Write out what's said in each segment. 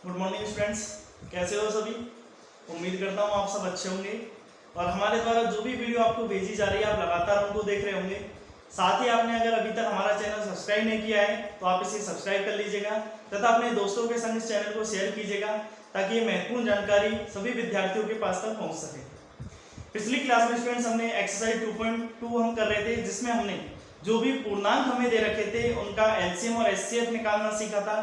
Good morning students, कैसे हो सभी। उम्मीद करता हूँ आप सब अच्छे होंगे और हमारे द्वारा जो भी वीडियो आपको भेजी जा रही है आप लगातार उनको देख रहे होंगे। साथ ही आपने अगर अभी तक हमारा चैनल सब्सक्राइब नहीं किया है तो आप इसे सब्सक्राइब कर लीजिएगा तथा अपने दोस्तों के संग इस चैनल को शेयर कीजिएगा ताकि ये महत्वपूर्ण जानकारी सभी विद्यार्थियों के पास तक पहुँच सके। पिछली क्लास में स्टूडेंट्स हमने एक्सरसाइज 2.2 हम कर रहे थे, जिसमें हमने जो भी पूर्णांक हमें दे रखे थे उनका एलसीएम और एचसीएफ निकालना सीखा था।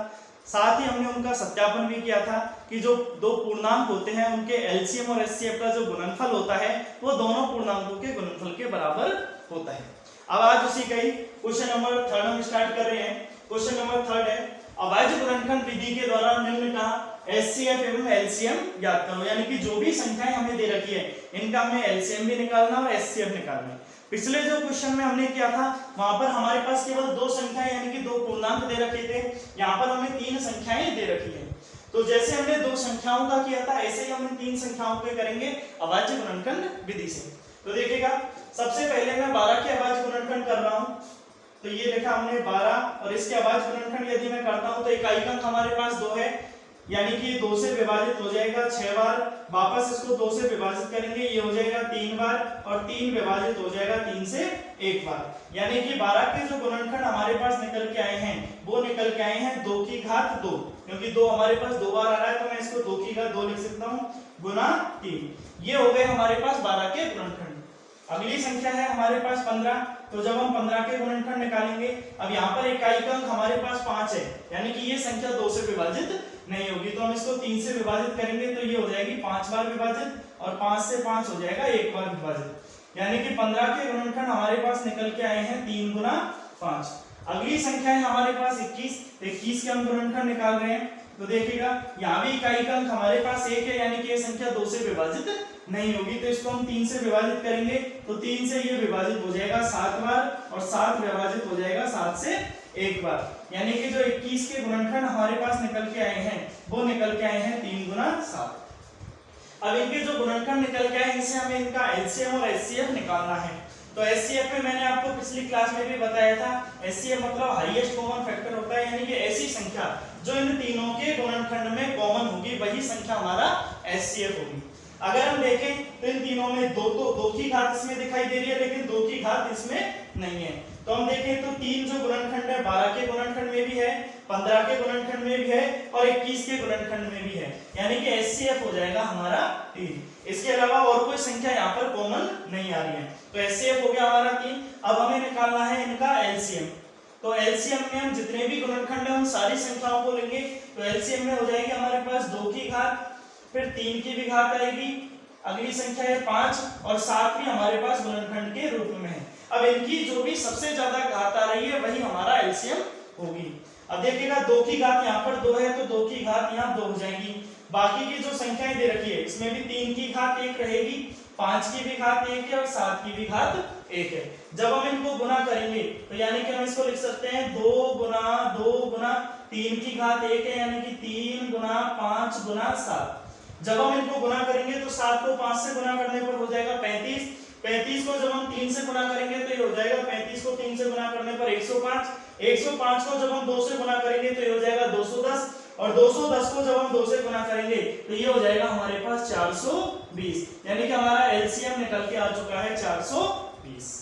साथ ही हमने उनका सत्यापन भी किया था कि जो दो पूर्णांक होते हैं उनके एलसीएम और एचसीएफ का जो गुणनफल होता है वो दोनों पूर्णांकों के गुणनफल के बराबर होता है। अब आज उसी का ही क्वेश्चन नंबर 3 हम स्टार्ट कर रहे हैं। क्वेश्चन नंबर 3 है, अभाज्य गुणनखंड विधि के द्वारा निम्न का एचसीएफ एवं एलसीएम ज्ञात करो। यानी कि जो भी संख्याएं हमें दे रखी है इनका हमें एलसीएम भी निकालना और एचसीएफ निकालना है। पिछले जो क्वेश्चन में हमने किया था वहां पर हमारे पास केवल दो संख्याएं यानी कि दो पूर्णांक दे रखे थे, यहाँ पर हमें तीन संख्याएं दे रखी है। तो जैसे हमने दो संख्याओं का किया था ऐसे ही हम तीन संख्याओं के करेंगे अभाज्य गुणनखंड विधि से। तो देखिएगा, सबसे पहले मैं 12 के अभाज्य गुणनखंड कर रहा हूं। तो ये लिखा हमने 12 और इसके अभाज्य गुणनखंड यदि मैं करता हूं तो इकाई अंक हमारे पास 2 है, यानी कि 2 से विभाजित हो जाएगा 6 बार, वापस इसको 2 से विभाजित करेंगे ये हो जाएगा 3 बार और 3 विभाजित हो जाएगा 3 से 1 बार। यानी कि 12 के जो गुणनखंड हमारे पास निकल के आए हैं वो निकल के आए हैं 2 की घात 2, क्योंकि 2 हमारे पास 2 बार आ रहा है तो मैं इसको 2 की घात 2 लिख सकता हूं गुना 3। ये हो गए हमारे पास 12 के गुणनखंड। अगली संख्या है हमारे पास 15। तो जब हम 15 के गुणनखंड निकालेंगे, अब यहाँ पर इकाई अंक हमारे पास 5 है, यानी कि ये संख्या 2 से विभाजित नहीं होगी तो हम इसको 3 से विभाजित करेंगे तो ये हो जाएगी 5 बार विभाजित और 5 से 5 हो जाएगा 1 बार विभाजित। यानी कि 15 के गुणनखंड हमारे पास निकल के आए हैं 3 गुना 5। अगली संख्या है हमारे पास 21। 21 के हम गुणनखंड निकाल रहे हैं तो देखिएगा यहाँ भी इकाई अंक हमारे पास 1 है, यानी कि ये संख्या 2 से विभाजित नहीं होगी तो इसको हम 3 से विभाजित करेंगे तो 3 से ये विभाजित हो जाएगा 7 बार और 7 विभाजित हो जाएगा 7 से 1 बार। यानी कि जो 21 के गुणनखंड हमारे पास निकल के आए हैं वो निकल के आए हैं 3 गुना 7। अब इनके जो गुणनखंड निकल के आए इनसे हमें इनका एलसीएम और एचसीएफ निकालना है। तो एचसीएफ में मैंने आपको पिछली क्लास में भी बताया था, एचसीएफ मतलब हाईएस्ट कॉमन फैक्टर होता है, यानी कि ऐसी संख्या जो इन तीनों के गुणनखंड में कॉमन होगी वही संख्या हमारा एचसीएफ होगी। अगर हम देखें तो इन तीनों में दो की घात इसमें दिखाई दे रही है लेकिन 2 की घात इसमें नहीं है। तो हम देखें तो 3 जो गुणनखंड है 12 के गुणनखंड में भी है, 15 के गुणनखंड में भी है और 21 के गुणनखंड में भी है, यानी कि एचसीएफ हो जाएगा हमारा 3। इसके अलावा और कोई संख्या यहाँ पर कॉमन नहीं आ रही है तो एचसीएफ हो गया हमारा 3। अब हमें निकालना है इनका एलसीएम। तो एलसीएम में हम जितने भी गुणनखंड है उन सारी संख्याओं को लेंगे तो एलसीएम में हो जाएगी हमारे पास 2 की घात, फिर 3 की भी घात आएगी, अगली संख्या है 5 और 7 भी हमारे पास गुणनखंड के रूप में है। अब इनकी जो भी सबसे ज्यादा घात आ रही है वही हमारा एलसीएम होगी। अब देखिएगा 2 की घात यहाँ पर 2 है तो 2 की घात यहाँ 2 हो जाएगी। बाकी की जो संख्याएं दे रखी है इसमें भी 3 की घात 1 रहेगी, 5 की भी घात 1 है और 7 की भी घात 1 है। जब हम इनको गुना करेंगे तो यानी कि हम इसको लिख सकते हैं 2 गुना 3 की घात 1 है, यानी कि 3 गुना 5 गुना 7। जब हम इनको गुना करेंगे तो 7 को 5 से गुना करने पर हो जाएगा 35। 35 को जब हम 3 से गुना करेंगे तो ये हो जाएगा 35 को 3 से गुना करने पर 105। 105 को जब हम 2 से गुना करेंगे तो ये हो जाएगा 210 और 210 को जब हम 2 से गुना करेंगे तो ये हो जाएगा हमारे पास 420। यानी कि हमारा एलसीएम निकल के आ चुका है 420।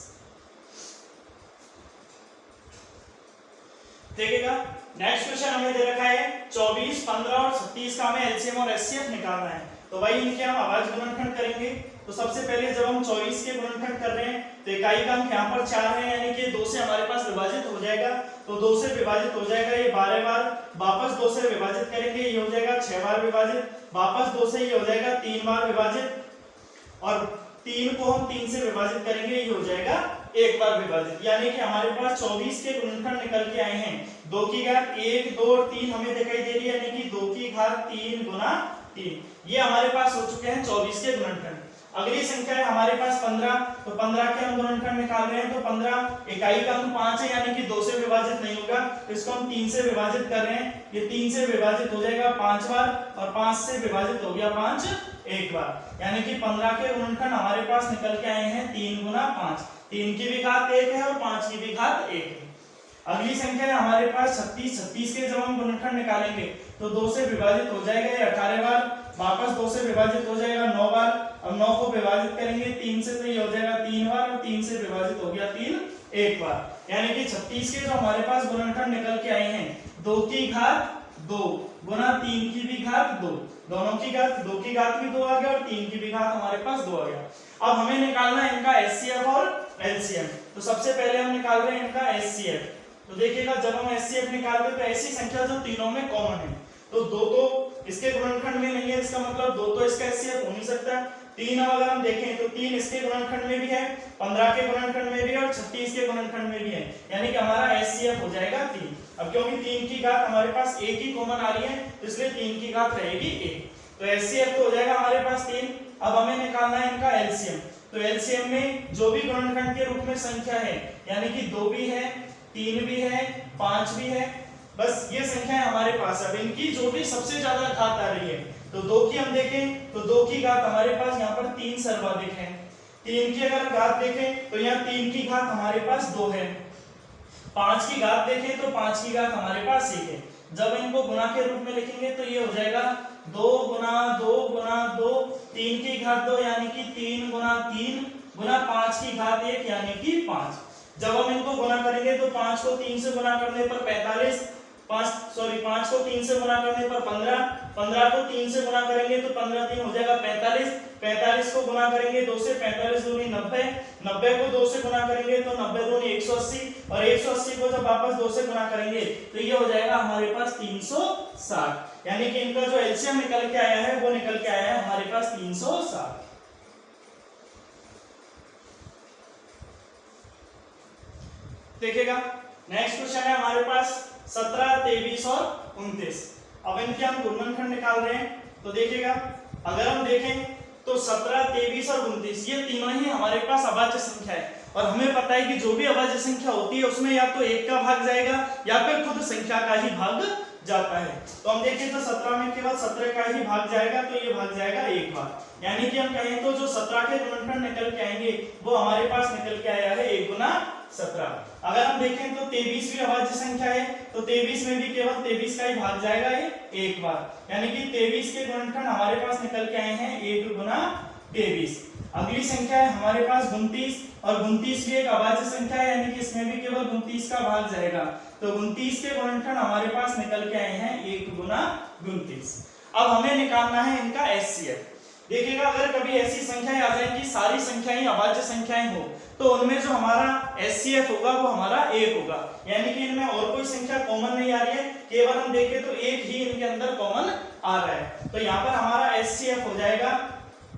देखिएगा नेक्स्ट क्वेश्चन हमें दे रखा है 24, 15 और 36 का हमें एलसीएम और एचसीएफ निकालना है। तो भाई इनके हम अभाज्य गुणनखंड करेंगे। तो सबसे पहले जब हम 24 के गुणनखंड कर रहे हैं तो इकाई अंक यहाँ पर 4 है, यानी कि 2 से हमारे पास विभाजित हो जाएगा तो 2 से विभाजित हो जाएगा ये 12 बार, वापस 2 से विभाजित करेंगे ये हो जाएगा 6 बार विभाजित, वापस 2 से ये हो जाएगा 3 बार विभाजित और 3 को हम 3 से विभाजित करेंगे ये हो जाएगा 1 बार विभाजित। यानी कि हमारे पास 24 के गुणनखंड निकल के आए हैं 2 की घात 1, 2 और 3 हमें दिखाई दे रही है, यानी कि 2 की घात 3 गुना 3। ये हमारे पास हो चुके हैं 24 के गुणनखंड। अगली संख्या है हमारे पास 15। तो 15 के हम गुणनखंड निकाल रहे हैं तो 15 इकाई का अंक 5 है, यानी कि 2 से विभाजित नहीं होगा तो इसको हम 3 से विभाजित कर रहे हैं। ये 3 से विभाजित हो जाएगा 5 बार और 5 से विभाजित हो गया 5 1 बार। यानी कि 15 के गुणनखंड हमारे पास निकल के आए हैं 3 गुना 5। 3 की भी घात 1 है और 5 की भी घात 1 है। अगली संख्या है हमारे पास 36। 36 के जब हम गुणनखंड निकालेंगे तो 2 से विभाजित हो जाएगा ये 18 बार, वापस 2 से विभाजित हो जाएगा 9 बार। अब 9 को विभाजित करेंगे 3 से तो ये हो जाएगा 3 बार, और 3 से विभाजित हो गया 3 एक बार। यानी कि 36 के जो हमारे पास गुणनखंड निकल के आए हैं 2 की घात 2 गुना 3 की भी घात 2, दोनों की घात 2 की घात भी 2 आ गया और 3 की भी घात हमारे पास 2 आ गया। अब हमें निकालना है इनका एचसीएफ और एलसीएम। तो सबसे पहले हम निकाल रहे हैं इनका एचसीएफ। तो देखिएगा जब हम एचसीएफ निकालते हैं तो ऐसी संख्या जो तीनों में कॉमन है, तो 2 तो इसके गुणनखंड में नहीं है, इसका मतलब 2 तो इसका एचसीएफ हो नहीं सकता। 3 अगर हम देखें तो 3 इसके गुणनखंड में भी है, 15 के गुणनखंड में भी है और 36 के गुणनखंड में भी है, यानी कि हमारा एचसीएफ हो जाएगा 3। अब क्योंकि 3 की घात हमारे पास एक ही कॉमन आ रही है तो इसलिए 3 की घात रहेगी 1, तो एचसीएफ तो हो जाएगा हमारे पास 3। अब हमें निकालना है इनका एलसीएम। तो एलसीएम में जो भी गुणनखंड के रूप में संख्या है, यानी कि 2 भी है, 3 भी है, 5 भी है, बस ये संख्या है हमारे पास। अब इनकी जो भी सबसे ज्यादा घात आ रही है, तो 2 की हम देखें तो 2 की घात हमारे पास यहाँ पर 3 सर्वाधिक है। 3 की अगर घात देखें तो यहाँ 3 की घात हमारे पास 2 है। 5 की घात देखें तो 5 की घात हमारे पास 1 है। जब इनको गुणा के रूप में लिखेंगे तो ये हो जाएगा 2 गुना 2 गुना 2, 3 की घात 2 यानी कि 3 गुना 3 गुना 5 की घात 1 यानी कि 5। जब हम इनको गुणा करेंगे तो 5 को 3 से गुणा करने पर 45, 5 को 3 से गुणा करने पर 15, 15 को 3 से गुणा करेंगे तो 15 3 हो जाएगा 45, 45 को गुणा करेंगे 2 से, 45 दूनी 90, 90 को 2 से गुणा करेंगे तो 90 दूनी 180, और 180 को जब वापस 2 से गुणा करेंगे तो ये हो जाएगा हमारे पास 360, यानी कि इनका जो एलसीएम निकल के आया है वो निकल के आया है हमारे पास 360। देखिएगा नेक्स्ट क्वेश्चन है हमारे पास 17, 23 और 29। अब इनके हम गुणनखंड निकाल रहे हैं। तो देखिएगा अगर हम देखें तो 17, 23 और 29 ये तीनों ही हमारे पास अभाज्य संख्या है, और हमें पता है कि जो भी अभाज्य संख्या होती है उसमें या तो 1 का भाग जाएगा या फिर खुद संख्या का ही भाग जाता है। तो हम देखें तो 17 में केवल 17 का ही भाग जाएगा, तो ये भाग जाएगा 1 बार, यानी कि हम कहें तो जो 17 के गुणनखंड निकल के आएंगे वो हमारे पास निकल के आया है 1 गुना 17। अगर हम देखें तो 23 भी अभाज्य संख्या है, तो 23 में भी केवल 23 का ही भाग जाएगा ये 1 बार, यानी कि 23 के गुणनखंड हमारे पास निकल के आए हैं 1 गुना 23। अगली संख्या है हमारे पास 29, और 29 भी एक अभाज्य संख्या है, यानी कि इसमें भी केवल 29 का भाग जाएगा, तो 29 के गुणनखंड हमारे पास निकल के आए हैं 1 गुना 29। अब हमें निकालना है इनका एचसीएफ। देखिएगा अगर कभी ऐसी संख्याएं आ जाए कि सारी संख्याएं अभाज्य संख्याएं हो, तो उनमें जो हमारा एचसीएफ होगा वो हमारा 1 होगा, यानी कि इनमें और कोई संख्या कॉमन नहीं आ रही है, केवल हम देखें तो 1 ही इनके अंदर कॉमन आ रहा है। तो यहाँ पर हमारा एचसीएफ हो जाएगा,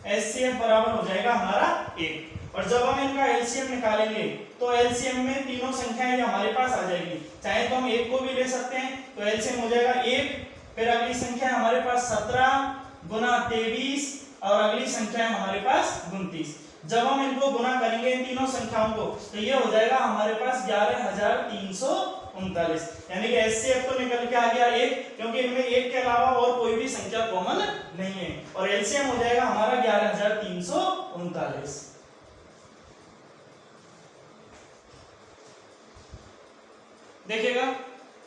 एचसीएफ बराबर हो जाएगा हमारा 1। और जब हम इनका एलसीएम निकालेंगे तो एलसीएम में तीनों संख्याएं हमारे पास आ जाएगी, चाहे तो हम 1 को भी ले सकते हैं, तो एलसीएम हो जाएगा 1। फिर अगली संख्या है हमारे पास 17 गुना 23, और अगली संख्या है हमारे पास 29। जब हम इनको गुना करेंगे इन तीनों संख्याओं को तो ये हो जाएगा हमारे पास 11,339, यानी कि एचसीएफ तो निकल के आ गया 1, क्योंकि इनमें 1 के अलावा और कोई भी संख्या कॉमन नहीं है, और एलसीएम हो जाएगा हमारा 11,339। देखिएगा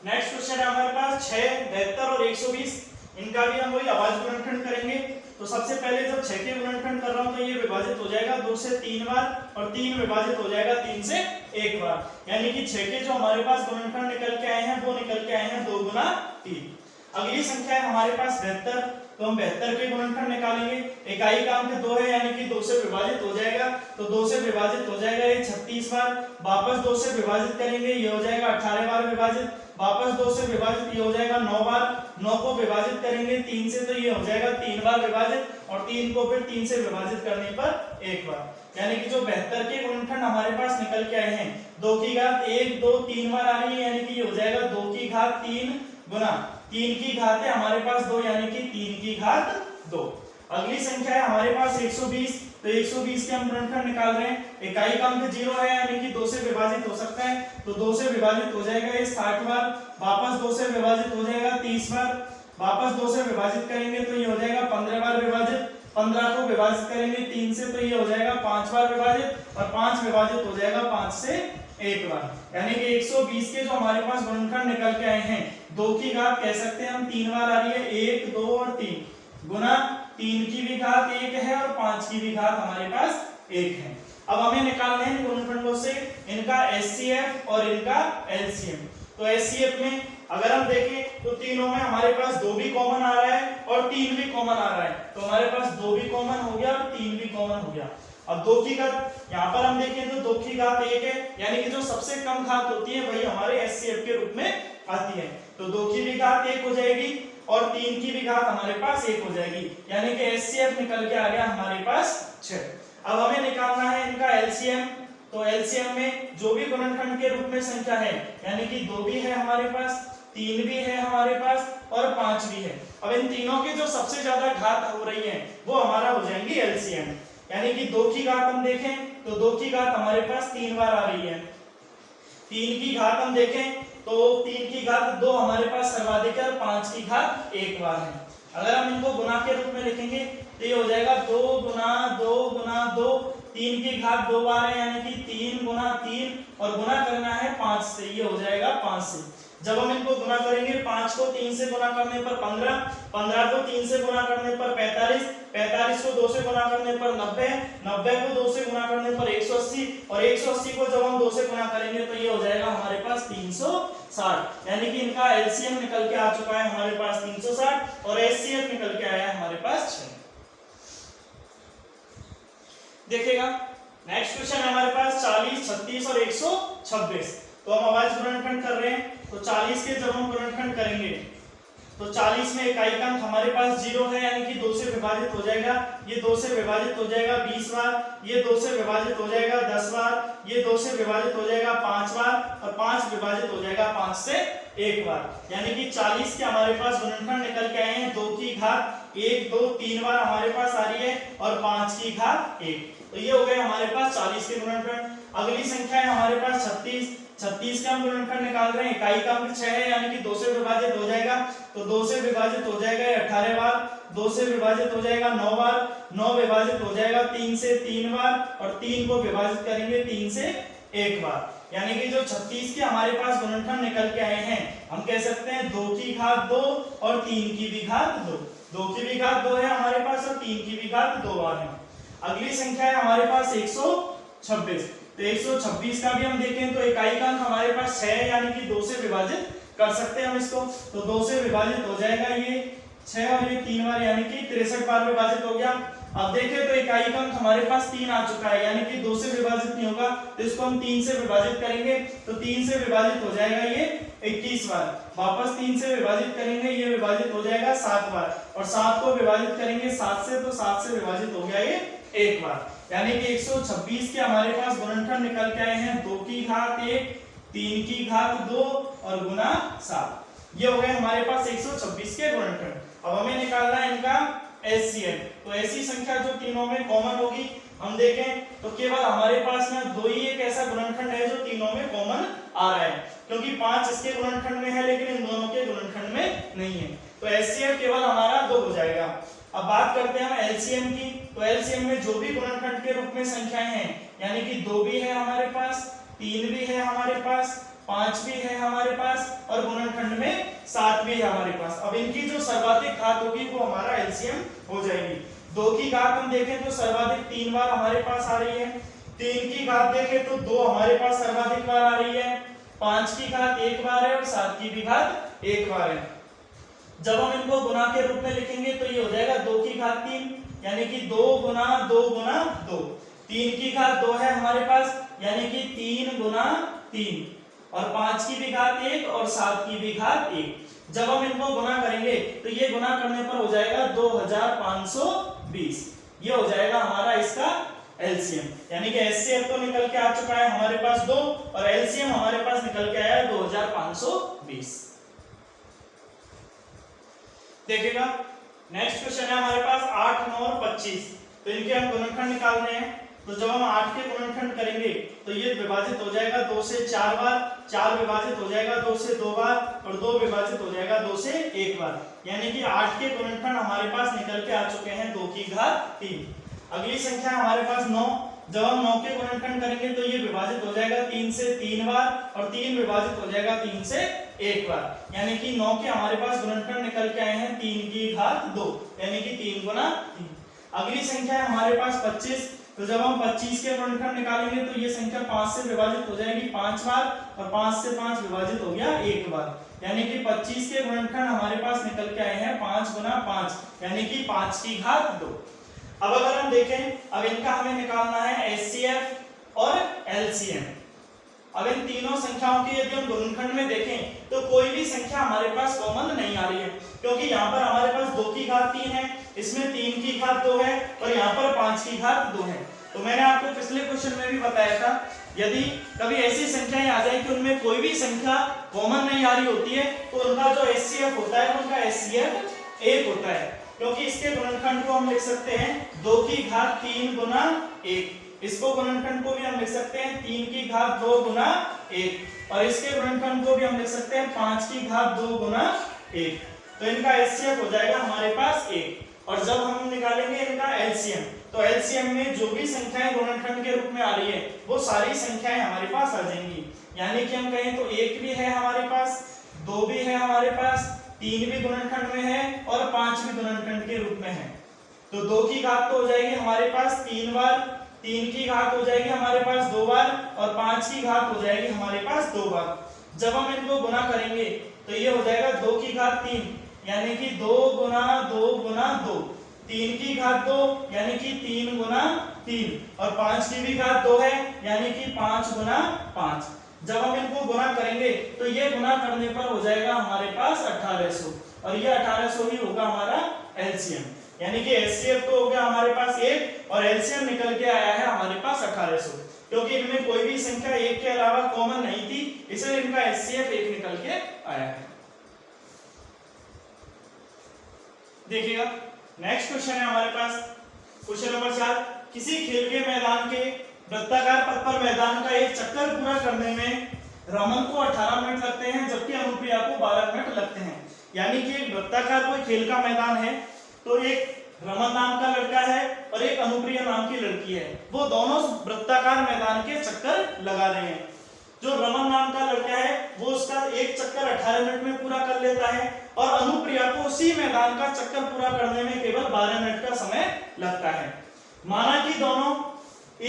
नेक्स्ट क्वेश्चन है हमारे पास 6, 72 और 120। इनका भी हम वही अभाज्य गुणनखंड करेंगे। तो सबसे पहले जब 6 के गुणनखंड कर रहा हूं तो ये विभाजित हो जाएगा 2 से 3 बार, और 3 विभाजित हो जाएगा 3 से 1 बार, यानी कि 6 के जो हमारे पास गुणनखंड निकल के आए हैं वो निकल के आए हैं 2 गुना 3। अगली संख्या है हमारे पास 72, तो हम 72 के गुणनखंड निकालेंगे। इकाई काम के 2 है, यानी कि 2 से विभाजित हो जाएगा, तो 2 से विभाजित हो जाएगा ये 36 बार, वापस 2 से विभाजित करेंगे ये हो जाएगा 18 बार विभाजित, वापस 2 से विभाजित ये हो जाएगा 9 बार, 9 को विभाजित करेंगे 3 से तो ये हो जाएगा 3 बार विभाजित, और 3 को फिर 3 से विभाजित करने पर 1 बार, यानी कि जो 72 के गुणनखंड हमारे पास निकल के आए हैं 2 की घात 1 2 3 बार आ रही है, यानी कि ये हो जाएगा 2 की घात 3 गुना 3 की घात है हमारे पास 2, यानी कि 3 की घात 2। अगली संख्या है हमारे पास 120, तो 120 के हम गुणनखंड निकाल रहे हैं। इकाई का अंक 0 है, यानी कि 2 से विभाजित हो सकता है, तो 2 से विभाजित हो जाएगा ये 60 बार, वापस 2 से विभाजित हो जाएगा 30 बार, वापस 2 से विभाजित करेंगे तो ये हो जाएगा 15 बार विभाजित, 15 को विभाजित करेंगे 3 से तो ये हो जाएगा 5 बार विभाजित, और 5 विभाजित हो जाएगा 5 से एक बार, यानी कि 120 के जो हमारे पास गुणनखंड निकल के आए हैं, 2 की घात कह सकते हैं हम 3 बार आ रही है, 1 2 और 3 गुना 3 की भी घात 1 है और 5 की भी घात हमारे पास 1 है। अब हमें निकालने हैं गुणनखंडों से इनका HCF और इनका LCM। तो HCF में अगर हम देखें तो तीनों में हमारे पास 2 भी कॉमन आ रहा है और 3 भी कॉमन आ रहा है, तो हमारे पास 2 भी कॉमन हो गया और 3 भी कॉमन हो गया। अब 2 की घात यहाँ पर हम देखें तो 2 की घात 1 है, यानी कि जो सबसे कम घात होती है वही हमारे HCF के रूप में आती है। तो 2 की भी घात 1 हो जाएगी और 3 की भी घात हमारे पास 1 हो जाएगी, यानी कि HCF निकल के आ गया हमारे पास 6। अब हमें निकालना है इनका LCM। तो LCM में जो भी गुणनखंड के रूप में संख्या है, यानी कि 2 भी है हमारे पास, 3 भी है हमारे पास और 5 भी है। अब इन तीनों की जो सबसे ज्यादा घात हो रही है वो हमारा हो जाएंगी LCM, यानी कि 2 की घात हम देखें तो 2 की घात हमारे पास 3 बार आ रही है, 3 की घात हम देखें तो 3 की घात 2 हमारे पास सर्वाधिक है और 5 की घात 1 बार है। अगर हम इनको गुना के रूप में लिखेंगे तो ये हो जाएगा 2 गुना 2 गुना 2, 3 की घात 2 बार है, यानी कि 3 गुना 3 और गुना करना है 5 से, ये हो जाएगा 5 से। जब हम इनको गुना करेंगे 5 को 3 से गुना करने पर 15, 15 को 3 से गुना करने पर 45, 45 को 2 से गुना करने पर 90, 90 को 2 से गुना करने पर 180 और 180 को जब हम 2 से गुना करेंगे तो ये हो जाएगा हमारे पास 360, यानी कि इनका LCM निकल के आ चुका है हमारे पास 360 और HCF निकल के आया है हमारे पास 6। देखिएगा नेक्स्ट क्वेश्चन है हमारे पास 40, 36 और 126। तो हम अवाज गुणनखंड कर रहे हैं, तो 40 के जब हम गुणनखंड करेंगे तो 40 में इकाई का अंक हमारे पास 0 है, यानी कि 2 से विभाजित हो जाएगा, ये 2 से विभाजित हो जाएगा 20 बार, ये 2 से विभाजित हो जाएगा 10 बार, ये 2 से विभाजित हो जाएगा 5 बार और 5 विभाजित हो जाएगा 5 से 1 बार, यानी कि 40 के हमारे पास गुणनखंड निकल के आए हैं 2 की घात 1 2 3 बार हमारे पास आ रही है और 5 की घात 1। तो ये हो गए हमारे पास 40 के गुणनखंड। अगली संख्या है हमारे पास 36, 36 का हम गुणनखंड निकाल रहे हैं, इकाई का अंक 6 है, यानी कि 2 से विभाजित हो जाएगा, तो 2 से विभाजित हो जाएगा 18 बार, 2 से विभाजित हो जाएगा 9 बार, 9 विभाजित हो जाएगा 3 से 3 बार और 3 को विभाजित करेंगे 3 से 1 बार, यानी कि जो 36 के हमारे पास गुणनखंड निकल के आए हैं हम कह सकते हैं 2 की घात 2 और 3 की भी घात 2, 2 की भी घात 2 है हमारे पास और 3 की भी घात 2 बार है। अगली संख्या है हमारे पास 126, तो 126 का भी हम देखें तो इकाई का अंक हमारे पास 6 है, यानी कि 2 से विभाजित कर सकते हैं हम इसको, तो 2 से विभाजित हो जाएगा ये 6 और ये 3 बार, यानी कि 63 बार विभाजित हो गया। अब देखें तो इकाई का अंक हमारे पास 3 आ चुका है, यानी कि 2 से विभाजित नहीं होगा, तो इसको हम 3 से विभाजित करेंगे, तो 3 से विभाजित हो जाएगा ये 21 बार, वापस 3 से विभाजित करेंगे ये विभाजित हो जाएगा 7 बार और 7 को विभाजित करेंगे 7 से, तो 7 से विभाजित हो गया ये 1 बार, यानी कि 126 के हमारे पास गुणनखंड निकल के आए हैं 2 की घात 1, 3 की घात 2 और गुना 7। ये हो गए हमारे पास 126 के गुणनखंड। अब हमें निकालना है इनका HCF। तो ऐसी संख्या जो तीनों में कॉमन होगी हम देखें तो केवल हमारे पास में 2 ही एक ऐसा गुणनखंड है जो तीनों में कॉमन आ रहा है, क्योंकि 5 इसके गुणनखंड में है लेकिन इन दोनों के गुणनखंड में नहीं है, तो HCF केवल हमारा 2 हो जाएगा। अब बात करते हैं हम LCM की। तो LCM में जो भी गुणनखंड के रूप में संख्याएं हैं, यानी कि 2 भी है हमारे पास, 3 भी है हमारे पास, 5 भी है हमारे पास और गुणनखंड में 7 भी है हमारे पास। अब इनकी जो सर्वाधिक घात होगी वो हमारा LCM हो जाएगी। 2 की घात हम देखें तो सर्वाधिक 3 बार हमारे पास आ रही है, 3 की घात देखें तो 2 हमारे पास सर्वाधिक बार आ रही है, 5 की घात 1 बार है और 7 की भी घात 1 बार है। जब हम इनको गुना के रूप में लिखेंगे तो ये हो जाएगा 2 की घात 3, यानी कि 2 गुना 2 गुना 2, 3 की घात 2 है हमारे पास, यानी कि 3 गुना 3 और 5 की भी घात 1 और 7 की भी घात 1। जब हम इनको गुना करेंगे तो ये गुना करने पर हो जाएगा 2520, ये हो जाएगा हमारा इसका LCM, यानी कि HCF तो निकल के आ चुका है हमारे पास 2 और LCM हमारे पास निकल के आया है 2520। देखिएगा नेक्स्ट क्वेश्चन है हमारे पास 8, 9 और 25। तो इनके हम गुणनखंड निकाल रहे हैं, तो जब हम 8 के गुणनखंड करेंगे तो ये विभाजित हो जाएगा 2 से 4 बार, 4 विभाजित हो जाएगा 2 से 2 बार और 2 विभाजित हो जाएगा 2 से 1 बार, यानी कि 8 के गुणनखंड हमारे पास निकल के आ चुके हैं 2 की घात 3। अगली संख्या हमारे पास 9, जब हम 9 के गुणनखंड करेंगे तो ये विभाजित हो जाएगा 3 से 3 बार और 3 विभाजित हो जाएगा 3 से 1 बार, यानी कि 9 के हमारे पास गुणनखंड निकल के आए हैं 3 की घात 2, यानी कि 3 गुना 3। अगली संख्या है हमारे पास 25, तो जब हम 25 के गुणनखंड निकालेंगे तो ये संख्या 5 से विभाजित हो जाएगी 5 बार और 5 से 5 विभाजित हो गया 1 बार, यानी कि 25 के गुणनखंड हमारे पास निकल के आए हैं 5 गुना 5, यानी कि 5 की घात 2। अब अगर हम देखें, अब इनका हमें निकालना है HCF और LCM। अब इन तीनों संख्याओं की यदि हम गुणनखंड में देखें तो कोई भी संख्या हमारे पास कॉमन नहीं आ रही है, क्योंकि यहाँ पर हमारे पास 2 की घात 3 है, इसमें 3 की घात 2 है और यहाँ पर 5 की घात 2 है। तो मैंने आपको पिछले क्वेश्चन में भी बताया था, यदि कभी ऐसी संख्याएं आ जाए कि उनमें कोई भी संख्या कॉमन नहीं आ रही होती है तो उनका जो HCF होता है उनका HCF 1 होता है, क्योंकि इसके गुणनखंड को हम लिख सकते हैं 2 की घात 3 गुना 1, इसको गुणनखंड को भी हम लिख सकते हैं 3 की घात 2 गुना 1 और इसके गुणनखंड को भी हम लिख सकते हैं 5 की घात 2 गुना 1। तो इनका HCF हो जाएगा हमारे पास 1। और जब हम निकालेंगे इनका LCM, तो LCM में जो भी संख्याएं गुणनखंड के रूप में आ रही है वो सारी संख्याएं हमारे पास आ जाएंगी, यानी कि हम कहें तो 1 भी है हमारे पास, 2 भी है हमारे पास, 3 भी गुणनखंड में है और 5 भी गुणनखंड के रूप में है। तो 2 की घात तो हो जाएगी हमारे पास 3 बार, 3 की घात हो जाएगी हमारे पास 2 बार और 5 की घात हो जाएगी हमारे पास 2 बार। जब हम इनको गुना करेंगे तो ये हो जाएगा 2 की घात 3, यानी कि 2 गुना 2 गुना 2, 3 की घात 2 यानी कि 3 गुना 3 और 5 की भी घात 2 है, यानी कि 5 गुना 5। जब हम इनको गुना करेंगे तो ये गुना करने पर हो जाएगा हमारे पास 1800 और ये 1800 ही होगा हमारा LCM, यानी कि HCF तो हो गया हमारे पास 1 और LCM निकल के आया है हमारे पास 1800, क्योंकि इनमें कोई भी संख्या 1 के अलावा कॉमन नहीं थी, इसलिए इनका HCF 1 निकल के आया है। देखिएगा नेक्स्ट क्वेश्चन है हमारे पास क्वेश्चन नंबर 4। किसी खेल के मैदान के वृत्ताकार पथ पर मैदान का एक चक्कर पूरा करने में रमन को 18 मिनट लगते हैं जबकि अनुप्रिया को 12 मिनट लगते हैं। यानी कि एक वृत्ताकार कोई खेल का मैदान है, तो एक रमन नाम का लड़का है और एक अनुप्रिया नाम की लड़की है, वो दोनों वृत्ताकार मैदान के चक्कर लगा रहे हैं। जो रमन नाम का लड़का है वो उसका एक चक्कर 18 मिनट में पूरा कर लेता है और अनुप्रिया को उसी मैदान का चक्कर पूरा करने में केवल 12 मिनट का समय लगता है। माना कि दोनों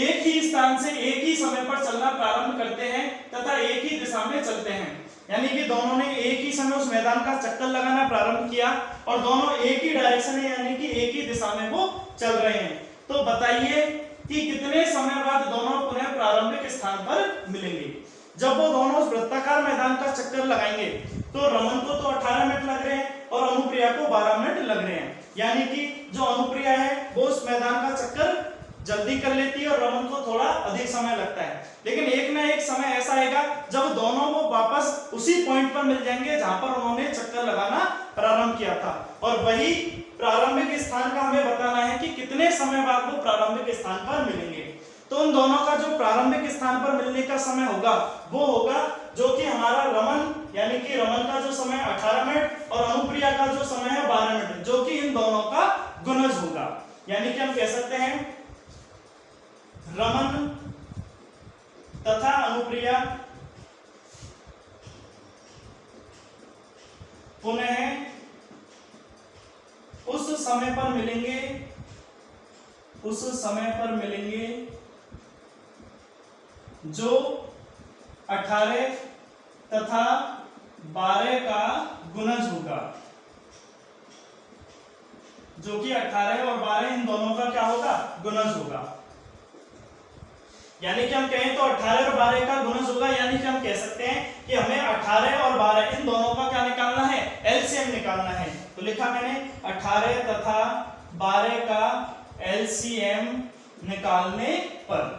एक ही स्थान से एक ही समय पर चलना प्रारंभ करते हैं तथा एक ही दिशा में चलते हैं, यानी कि दोनों ने एक ही समय उस मैदान का चक्कर लगाना प्रारंभ किया और दोनों एक ही डायरेक्शन में यानी कि एक ही दिशा में वो चल रहे हैं। तो बताइए कि कितने समय बाद दोनों पुनः प्रारंभिक स्थान पर मिलेंगे। जब वो दोनों उस वृत्ताकार मैदान का चक्कर लगाएंगे तो रमन को तो 18 मिनट लग रहे हैं और अनुप्रिया को 12 मिनट लग रहे हैं, यानी कि जो अनुप्रिया है वो उस मैदान का चक्कर जल्दी कर लेती है और रमन को थोड़ा अधिक समय लगता है। लेकिन एक ना एक समय ऐसा आएगा जब दोनों वो वापस उसी पॉइंट पर मिल जाएंगे जहां पर उन्होंने चक्कर लगाना प्रारंभ किया था, और वही प्रारंभिक स्थान का हमें बताना है कि कितने समय बाद वो प्रारंभिक स्थान पर मिलेंगे। तो उन दोनों का जो प्रारंभिक स्थान पर मिलने का समय होगा वो होगा जो कि हमारा रमन यानी कि रमन का जो समय 18 मिनट और अनुप्रिया का जो समय है 12 मिनट, जो कि इन दोनों का गुणज होगा। यानी कि हम कह सकते हैं रमन तथा अनुप्रिया पुनः उस समय पर मिलेंगे जो 18 तथा 12 का गुणज होगा, जो कि 18 और 12 इन दोनों का क्या होगा, गुणज होगा। यानी कि हम कहें तो 18 और 12 का गुणज होगा, यानी कि हम कह सकते हैं कि हमें 18 और 12 इन दोनों का क्या निकालना है, LCM निकालना है। तो लिखा मैंने 18 तथा 12 का LCM निकालने पर,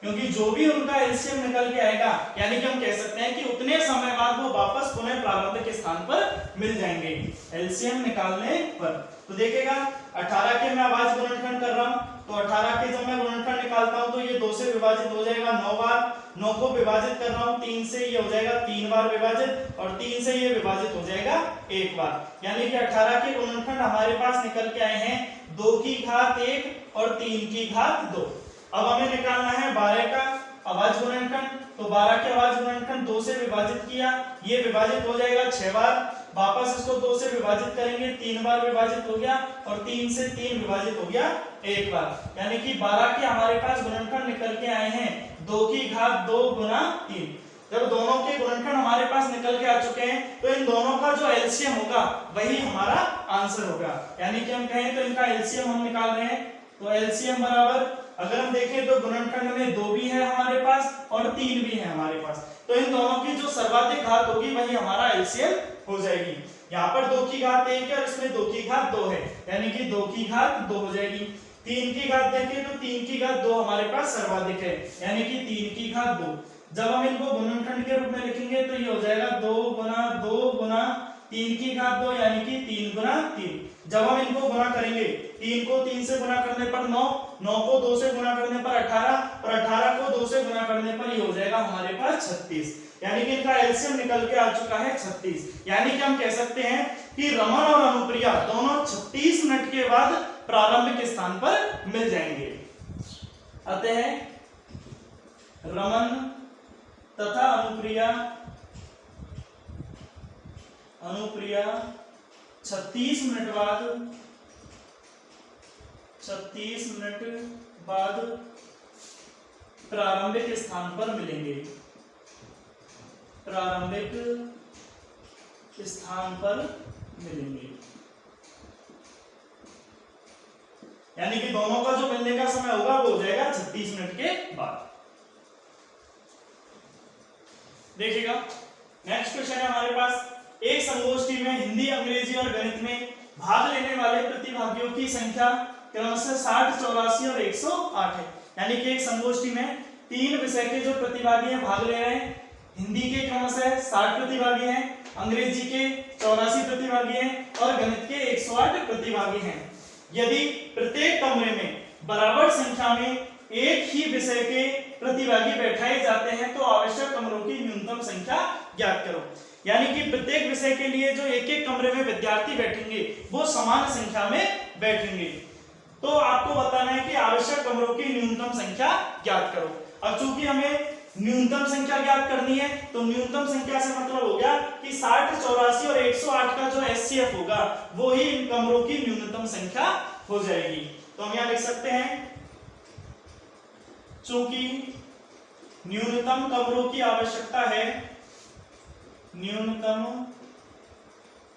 क्योंकि जो भी उनका LCM निकल के आएगा यानी कि हम कह सकते हैं कि उतने समय बाद वो वापस पुनः प्रारंभिक स्थान पर मिल जाएंगे LCM निकालने पर। तो देखिएगा 18 के मैं आवाज गुणनखंड कर रहा हूं, तो 18 के जब मैं गुणनखंड निकालता हूं तो ये 2 से विभाजित हो जाएगा 9 बार, 9 को विभाजित कर रहा हूं 3 से, ये हो जाएगा 3 बार विभाजित और 3 से ये विभाजित हो जाएगा 1 बार। यानी कि 18 के गुणनखंड हमारे पास निकल के आए हैं 2 की घात 1 और 3 की घात 2। अब हमें निकालना है 12 का अभाज्य गुणनखंड। तो 12 के अभाज्य गुणनखंड 2 से विभाजित किया, ये विभाजित हो जाएगा 6 बार, वापस इसको 2 से विभाजित करेंगे, 3 बार विभाजित हो गया, और 3 से 3 विभाजित हो गया 1 बार। यानी कि 12 के हमारे पास गुणनखंड निकल के आए हैं 2 की घात 2 गुना 3। जब दोनों के गुणनखंड हमारे पास निकल के आ चुके हैं तो इन दोनों का जो एलसीएम होगा वही हमारा आंसर होगा। यानी कि हम कहें तो इनका एलसीएम हम निकाल रहे हैं, तो एलसीएम बराबर अगर हम देखें तो गुणनखंड में 2 भी है हमारे पास और 3 भी है हमारे पास, तो इन दोनों की जो सर्वाधिक घात होगी वही हमारा एलसीएम हो जाएगी। यहाँ पर 2 की घात 1 है और इसमें 2 की घात 2 है, यानी कि 2 की घात 2 हो जाएगी। 3 की घात देखें तो 3 की घात 2 हमारे पास सर्वाधिक है, यानी कि 3 की घात 2। जब हम इनको गुणनखंड के रूप में लिखेंगे तो ये हो जाएगा 2 गुना 3 की घात 2, यानी कि 3 गुना 3। जब हम इनको गुणा करेंगे, 3 को 3 से गुणा करने पर 9, 9 को 2 से गुणा करने पर 18 और 18 को 2 से गुणा करने पर ये हो जाएगा हमारे पास 36। यानी कि इनका एलसीएम निकल के आ चुका है 36। यानी कि हम कह सकते हैं कि रमन और अनुप्रिया दोनों 36 मिनट के बाद प्रारंभिक स्थान पर मिल जाएंगे। अतः रमन तथा अनुप्रिया 36 मिनट बाद प्रारंभिक स्थान पर मिलेंगे, प्रारंभिक स्थान पर मिलेंगे। यानी कि दोनों का जो मिलने का समय होगा वो हो जाएगा 36 मिनट के बाद। देखिएगा नेक्स्ट क्वेश्चन है हमारे पास, एक संगोष्ठी में हिंदी, अंग्रेजी और गणित में भाग लेने वाले प्रतिभागियों की संख्या क्रमशः 60, 84 और 108 है। यानी कि एक संगोष्ठी में 3 विषय के जो प्रतिभागी हैं भाग ले रहे हैं। हिंदी के क्रमशः 60 प्रतिभागी हैं, अंग्रेजी के 84 प्रतिभागी हैं और गणित के 108 प्रतिभागी हैं। यदि प्रत्येक कमरे में बराबर संख्या में एक ही विषय के प्रतिभागी बैठाए जाते हैं तो आवश्यक कमरों की न्यूनतम संख्या ज्ञात करो। यानी कि प्रत्येक विषय के लिए जो एक एक कमरे में विद्यार्थी बैठेंगे वो समान संख्या में बैठेंगे, तो आपको बताना है कि आवश्यक कमरों की न्यूनतम संख्या ज्ञात करो। अब चूंकि हमें न्यूनतम संख्या ज्ञात करनी है तो न्यूनतम संख्या से मतलब हो गया कि 60, 84 और 108 का जो एचसीएफ होगा वो ही इन कमरों की न्यूनतम संख्या हो जाएगी। तो हम यहां लिख सकते हैं, चूंकि न्यूनतम कमरों की आवश्यकता है, न्यूनतम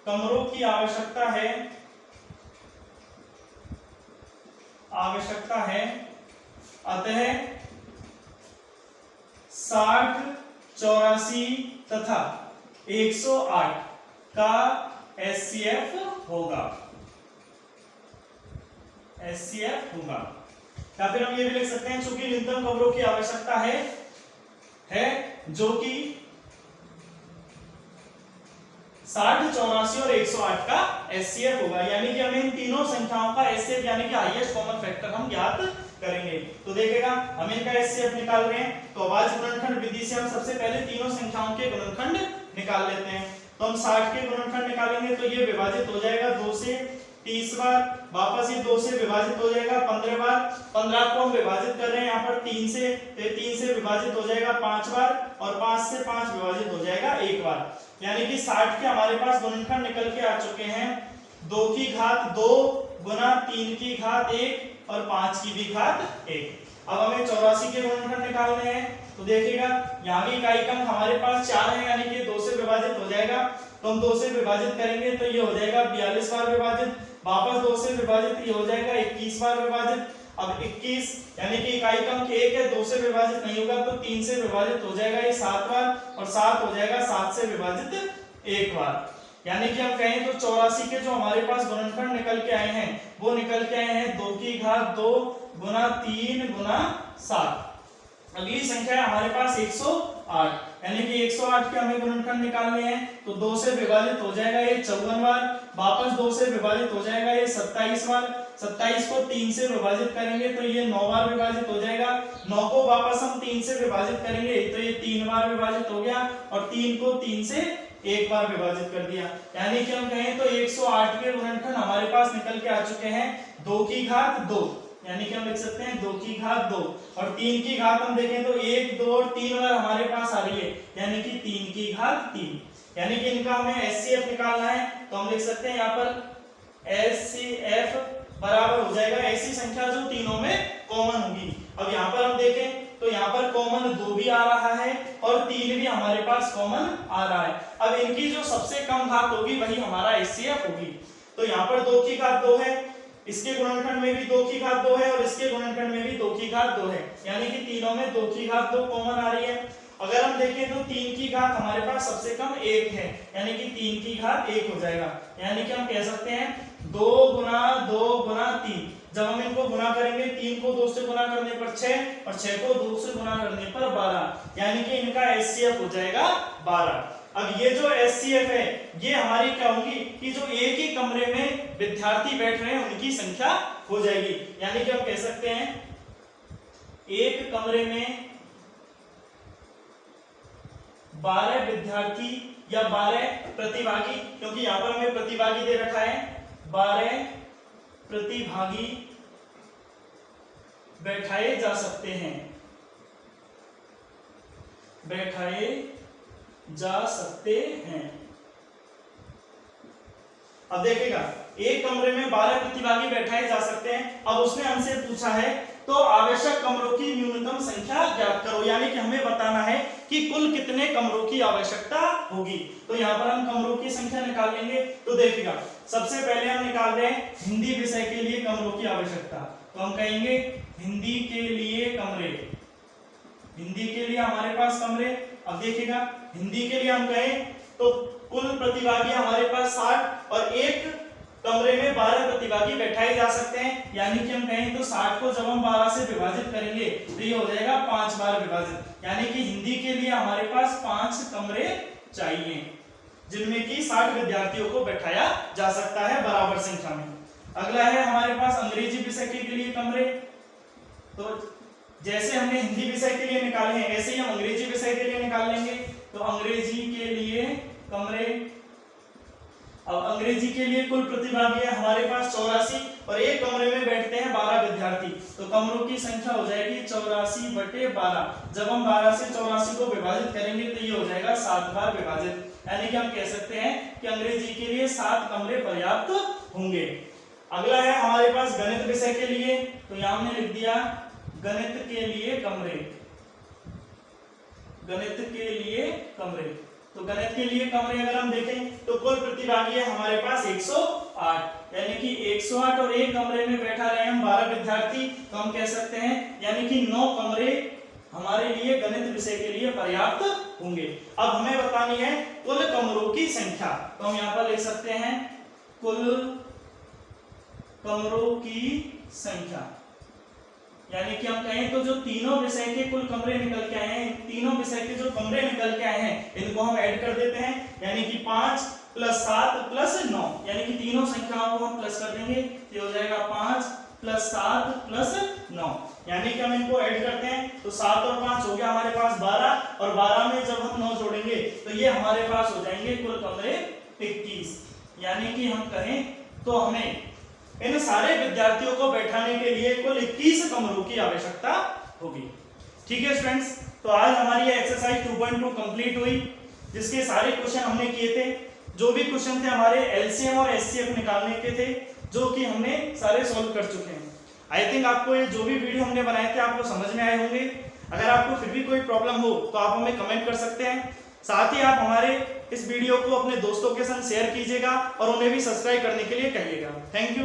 कमरों की आवश्यकता है, अतः 60, 84 तथा 108 का एचसीएफ होगा, या फिर हम ये भी लिख सकते हैं चूंकि न्यूनतम कमरों की आवश्यकता है जो कि 60, 84 और 108 का एचसीएफ होगा। यानी कि हमें इन तीनों संख्याओं का एचसीएफ यानी कि हाईएस्ट कॉमन फैक्टर हम ज्ञात करेंगे। तो देखिएगा हम इनका एचसीएफ निकाल रहे हैं, तो अभाज्य गुणनखंड विधि से हम सबसे पहले तीनों संख्याओं के गुणनखंड निकाल लेते हैं। तो हम 60 के गुणनखंड निकालेंगे तो ये विभाजित हो जाएगा 2 से 30 बार, वापस ये 2 से विभाजित हो जाएगा 15 बार, 15 को हम विभाजित कर रहे हैं यहाँ पर 3 से, तो 3 से विभाजित हो जाएगा 5 बार और 5 से 5 विभाजित हो जाएगा 1 बार। यानी कि 60 के हमारे पास गुणनखंड निकल के आ चुके हैं 2 की घात 2 गुना 3 की घात 1 और 5 की भी घात 1। अब हमें 84 के गुणनखंड निकालने हैं, तो देखिएगा यहाँ भी इकाई अंक हमारे पास 4 है, यानी कि 2 से विभाजित हो जाएगा, तो हम 2 से विभाजित करेंगे तो ये हो जाएगा 42 बार विभाजित, वापस 2 से विभाजित ये हो जाएगा 21 बार विभाजित। अब 21 यानी कि इकाई अंक 1 है, 2 से विभाजित नहीं होगा तो 3 से विभाजित हो जाएगा ये 7 बार और 7 हो जाएगा 7 से विभाजित 1 बार। यानी कि हम कहें तो 84 के जो हमारे पास गुणनखंड निकल के आए हैं वो निकल के आए हैं 2 की घात 2 गुना 3 गुना 7। अगली संख्या है हमारे पास 108, यानी कि 108 के हमें गुणनखंड निकालने हैं, तो 2 से विभाजित हो जाएगा ये 54 बार, वापस 2 से विभाजित हो जाएगा ये 27 बार, 27 को 3 से विभाजित करेंगे तो ये 9 बार विभाजित हो जाएगा, 9 को वापस हम 3 से विभाजित करेंगे तो ये 3 बार विभाजित हो गया और 3 को 3 से 1 बार विभाजित कर दिया। यानी कि हम कहें तो 108 के गुणनखंड हमारे पास निकल के आ चुके हैं 2 की घात 2, यानी कि हम लिख सकते हैं 2 की घात 2, और 3 की घात हम देखें तो 1, 2 और 3 बार हमारे पास आ रही है, यानी कि 3 की घात 3। यानी कि इनका हमें एचसीएफ निकालना है, तो हम लिख सकते हैं यहाँ पर एचसीएफ बराबर हो जाएगा ऐसी संख्या जो तीनों में कॉमन होगी। अब यहाँ पर हम देखें तो यहाँ पर कॉमन 2 भी आ रहा है और 3 भी हमारे पास कॉमन आ रहा है। अब इनकी जो सबसे कम घात होगी वही हमारा एचसीएफ होगी। तो यहाँ पर 2 की घात 2 है, इसके गुणनखंड में भी 2 की घात 2 है और इसके गुणनखंड में भी 2 की घात 2 है, यानी कि तीनों में 2 की घात 2 कॉमन आ रही है। अगर हम देखें तो 3 की घात हमारे पास सबसे कम 1 है, यानी कि 3 की घात 1 हो जाएगा। यानी कि हम कह सकते हैं 2 गुना 2 गुना 3। जब हम इनको गुना करेंगे 3 को 2 से गुना करने पर 6 और 6 को 2 से गुना करने पर 12, यानी कि इनका एचसीएफ हो जाएगा 12। अब ये जो एचसीएफ है ये हमारी क्या होगी कि जो एक ही कमरे में विद्यार्थी बैठ रहे हैं उनकी संख्या हो जाएगी। यानी कि हम कह सकते हैं एक कमरे में 12 विद्यार्थी या 12 प्रतिभागी, क्योंकि यहां पर हमें प्रतिभागी दे रखा है, 12 प्रतिभागी बैठाए जा सकते हैं, बैठाए जा सकते हैं। अब देखिएगा एक कमरे में 12 प्रतिभागी बैठाए जा सकते हैं। अब उसने हमसे पूछा है तो आवश्यक कमरों की न्यूनतम संख्या ज्ञात करो, यानी कि हमें बताना है कि कुल कितने कमरों की आवश्यकता होगी। तो यहाँ पर हम कमरों की संख्या निकाल लेंगे। तो देखिएगा सबसे पहले हम निकाल रहे हैं हिंदी विषय के लिए कमरों की आवश्यकता। तो हम कहेंगे हिंदी के लिए कमरे, हिंदी के लिए हमारे पास कमरे। अब देखिएगा हिंदी के लिए हम कहें तो कुल प्रतिभागी हमारे पास 60 और एक कमरे में 12 प्रतिभागी बैठाए जा सकते हैं, यानी कि हम कहें तो 60 को जब हम 12 से विभाजित करेंगे तो ये हो जाएगा 5 बार विभाजित, यानी कि हिंदी के लिए हमारे पास 5 कमरे चाहिए जिनमें कि 60 विद्यार्थियों को बैठाया जा सकता है बराबर संख्या में। अगला है हमारे पास अंग्रेजी विषय के लिए कमरे। तो जैसे हमने हिंदी विषय के लिए निकाले हैं ऐसे ही हम अंग्रेजी विषय के लिए निकाल लेंगे। तो अंग्रेजी के लिए कमरे, अब अंग्रेजी के लिए कुल प्रतिभागी है हमारे पास 84 और एक कमरे में बैठते हैं 12 विद्यार्थी, तो कमरों की संख्या हो जाएगी 84/12। जब हम 12 से 84 को विभाजित करेंगे तो ये हो जाएगा 7 बार विभाजित, यानी कि हम कह सकते हैं कि अंग्रेजी के लिए 7 कमरे पर्याप्त होंगे। अगला है हमारे पास गणित विषय के लिए। तो यहां हमने लिख दिया गणित के लिए कमरे, गणित के लिए कमरे। तो गणित के लिए कमरे अगर हम देखें तो कुल प्रतिभागी है हमारे पास 108, यानी कि 108 और एक कमरे में बैठा रहे हम 12 विद्यार्थी, तो हम कह सकते हैं यानी कि 9 कमरे हमारे लिए गणित विषय के लिए पर्याप्त होंगे। अब हमें बतानी है कुल कमरों की संख्या। तो हम यहाँ पर लिख सकते हैं कुल कमरों की संख्या, यानी कि हम कहें तो जो तीनों विषय के कुल कमरे निकल के आए हैं, तीनों विषय के जो कमरे निकल के आए हैं इनको हम ऐड कर देते हैं, यानी कि 5 + 7 + 9, यानी कि तीनों संख्याओं को हम प्लस कर देंगे तो हो जाएगा 5 + 7 + 9, यानी कि हम इनको ऐड करते हैं तो 7 और 5 हो गया हमारे पास 12, और 12 में जब हम 9 जोड़ेंगे तो ये हमारे पास हो जाएंगे कुल कमरे 21, यानी कि हम कहें तो हमें इन सारे विद्यार्थियों को बैठाने के लिए कुल 21 कमरों की आवश्यकता होगी। ठीक है स्टूडेंट्स, तो आज हमारी ये एक्सरसाइज 2.2 कंप्लीट हुई, जिसके सारे क्वेश्चन हमने किए थे। जो भी क्वेश्चन थे हमारे एलसीएम और एचसीएफ निकालने के थे, जो कि हमने सारे सॉल्व कर चुके हैं। आई थिंक आपको ये जो भी वीडियो हमने बनाए थे आपको समझ में आए होंगे। अगर आपको फिर भी कोई प्रॉब्लम हो तो आप हमें कमेंट कर सकते हैं। साथ ही आप हमारे इस वीडियो को अपने दोस्तों के साथ शेयर कीजिएगा और उन्हें भी सब्सक्राइब करने के लिए कहिएगा। Thank you.